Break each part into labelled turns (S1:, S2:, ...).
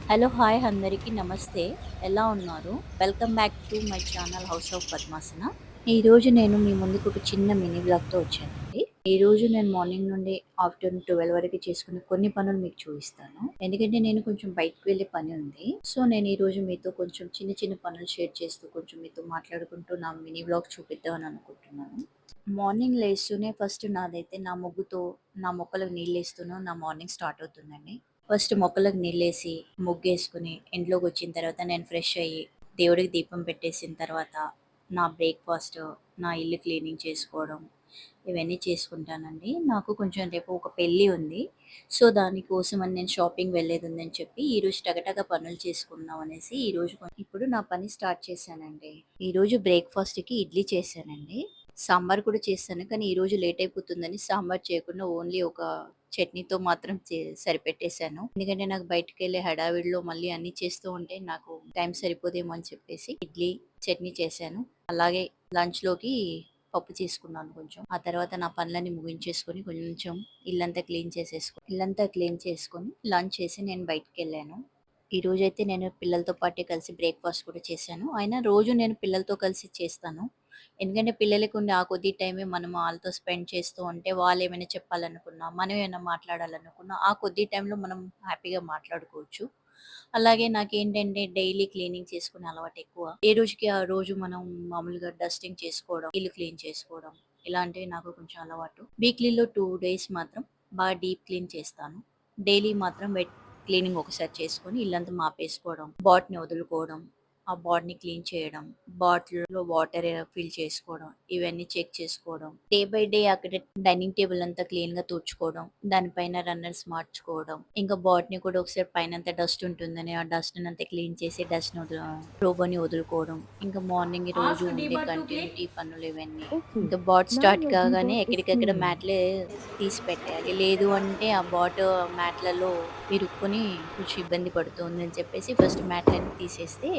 S1: Hello! Hi అందరికీ నమస్తే. ఎలా ఉన్నారు? Welcome back to my channel house of padmasana. ఈరోజు నేను మీ ముందుకు ఒక చిన్న మినీ వ్లాగ్‌తో వచ్చానండి. ఈరోజు నేను మార్నింగ్ నుండి ఆఫ్టర్‌నూన్ 12 వరకు చేసుకున్న కొన్ని పనులు మీకు చూపిస్తాను. ఎందుకంటే నేను కొంచెం బయటికి వెళ్ళే పని ఉంది. సో, నేను ఈరోజు మీతో కొంచెం చిన్న చిన్న పనులు షేర్ చేస్తూ కొంచెం మీతో మాట్లాడుకుంటూ నా మినీ వ్లాగ్ చూపిద్దామని అనుకుంటున్నాను. మార్నింగ్ లేస్తూనే ఫస్ట్ నాదైతే నా ముగ్గుతో నా మొక్కలకు నీళ్ళేస్తూనే నా మార్నింగ్ స్టార్ట్ అవుతుందండి. ఫస్ట్ మొక్కలకు నీళ్ళేసి, ముగ్గేసుకొని, ఇంట్లోకొచ్చిన తర్వాత నేను ఫ్రెష్ అయ్యి, దేవుడికి దీపం పెట్టేసిన తర్వాత, నా బ్రేక్‌ఫాస్ట్, నా ఇల్లు క్లీనింగ్ చేసుకోవడం, ఇవన్నీ చేసుకుంటానండి. నాకు కొంచెం రేపు ఒక పెళ్లి ఉంది. సో, దానికోసమని నేను షాపింగ్ వెళ్ళేదుందని చెప్పి, ఈరోజు టకటక పనులు చేసుకుందాం అనేసి ఇప్పుడు నా పని స్టార్ట్ చేశానండి. ఈరోజు బ్రేక్‌ఫాస్ట్‌కి ఇడ్లీ చేశానండి. సాంబార్ కూడా చేశాను. కానీ ఈరోజు లేట్ అయిపోతుందని సాంబార్ చేయకుండా ఓన్లీ ఒక చట్నీతో మాత్రం సరిపెట్టేసాను. ఎందుకంటే నాకు బయటికెళ్ళే హడావిడిలో మళ్ళీ అన్నీ చేస్తూ ఉంటే నాకు టైం సరిపోదేమో అని చెప్పేసి ఇడ్లీ, చట్నీ చేశాను. అలాగే లంచ్‌లోకి పప్పు చేసుకున్నాను కొంచెం. ఆ తర్వాత నా పనులన్నీ ముగించేసుకొని కొంచెం ఇల్లంతా క్లీన్ చేసుకొని లంచ్ చేసి నేను బయటికెళ్ళాను. ఈరోజైతే నేను పిల్లలతో పాటే కలిసి బ్రేక్‌ఫాస్ట్ కూడా చేశాను. అయినా రోజు నేను పిల్లలతో కలిసి చేస్తాను. ఎందుకంటే పిల్లలకి ఉండే ఆ కొద్ది టైమే మనం వాళ్ళతో స్పెండ్ చేస్తూ ఉంటే వాళ్ళేమైనా చెప్పాలనుకున్నా, మనం ఏమైనా మాట్లాడాలనుకున్నా, ఆ కొద్ది టైంలో మనం హ్యాపీగా మాట్లాడుకోవచ్చు. అలాగే నాకేంటంటే డైలీ క్లీనింగ్ చేసుకునే అలవాటెక్కువ. ఏ రోజుకి ఆ రోజు మనం మామూలుగా డస్టింగ్ చేసుకోవడం, ఇల్లు క్లీన్ చేసుకోవడం ఇలాంటివి నాకు కొంచెం అలవాటు. వీక్లీలో 2 డేస్ మాత్రం బాగా డీప్ క్లీన్ చేస్తాను. డైలీ మాత్రం క్లీనింగ్ ఒకసారి చేసుకొని ఇల్లంతా మాపేసుకోవడం, బాట్‌ని వదులుకోవడం, ఆ బాట్‌ని క్లీన్ చేయడం, బాటిల్‌లో వాటర్ ఫిల్ చేసుకోవడం, ఇవన్నీ చెక్ చేసుకోవడం. డే బై డే అక్కడ డైనింగ్ టేబుల్ అంతా క్లీన్‌గా తుడుచుకోవడం, దానిపైన రన్నర్స్ మార్చుకోవడం, ఇంకా బాట్‌ని కూడా ఒకసారి పైనంతా డస్ట్ ఉంటుందని ఆ డస్ట్‌నంతా క్లీన్ చేసి రోబోని వదులుకోవడం. ఇంకా మార్నింగ్ రోజు
S2: Ask
S1: ఉండే
S2: Deba to play.
S1: కంటిన్యూటీ పనులు ఇవన్నీ.
S3: Okay,
S1: ఇంకా బాట్
S3: now
S1: స్టార్ట్
S3: your
S1: కాగానే
S3: debug is
S1: ఎక్కడికక్కడ
S3: clearing.
S1: మ్యాట్‌లే తీసి పెట్టేయాలి. లేదు అంటే ఆ మ్యాట్‌లలో ఇరుక్కొని కొంచెం ఇబ్బంది పడుతుందని చెప్పేసి ఫస్ట్ మ్యాట్‌లన్నీ తీసేస్తే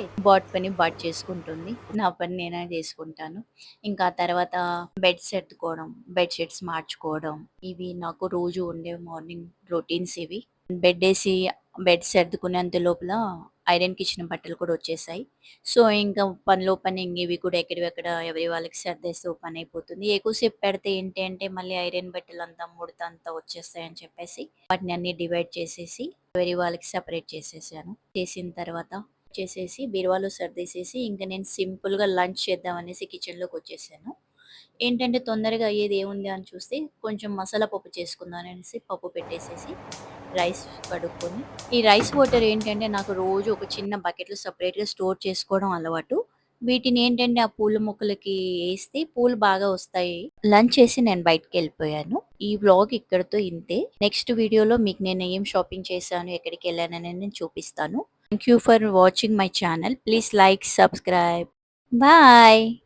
S1: బాట్ చేసుకుంటుంది. నా పని నేనే చేసుకుంటాను. ఇంకా ఆ తర్వాత బెడ్ సర్దుకోవడం, బెడ్ షీట్స్ మార్చుకోవడం ఇవి నాకు రోజు ఉండే మార్నింగ్ రొటీన్స్ ఇవి. బెడ్డేసి బెడ్ సర్దుకునేంత లోపల ఐరన్‌కిచ్చిన బట్టలు కూడా వచ్చేసాయి. సో, ఇంకా పనిలో పని ఇవి కూడా ఎక్కడివక్కడ ఎవరి వాళ్ళకి సర్దేస్తే ఓ పనయిపోతుంది. ఎక్కువసేపు పెడితే ఏంటి అంటే మళ్ళీ ఐరన్ బట్టలంతా ముడత అంతా వచ్చేస్తాయని చెప్పేసి వాటిని అన్నీ డివైడ్ చేసేసి ఎవరి వాళ్ళకి సెపరేట్ చేసేసాను. చేసిన తర్వాత బీరువాలో సర్దేసేసి ఇంక నేను సింపుల్‌గా లంచ్ చేద్దామనేసి కిచెన్‌లోకొచ్చేసాను. ఏంటంటే తొందరగా అయ్యేది ఏముంది అని చూస్తే కొంచెం మసాలా పప్పు చేసుకుందాం అనేసి పప్పు పెట్టేసేసి రైస్ కడుక్కొని ఈ రైస్ వాటర్ ఏంటంటే నాకు రోజు ఒక చిన్న బకెట్‌లో సెపరేట్‌గా స్టోర్ చేసుకోవడం అలవాటు. వీటిని ఏంటంటే ఆ పూల మొక్కలకి ఏస్తే పూలు బాగా వస్తాయి. లంచ్ చేసి నేను బయటికెళ్ళిపోయాను. ఈ వ్లాగ్ ఇక్కడితో ఇంతే. నెక్స్ట్ వీడియోలో మీకు నేను ఏం షాపింగ్ చేశాను, ఎక్కడికెళ్ళాననేది నేను చూపిస్తాను. Thank you for watching my channel. Please like, subscribe. Bye.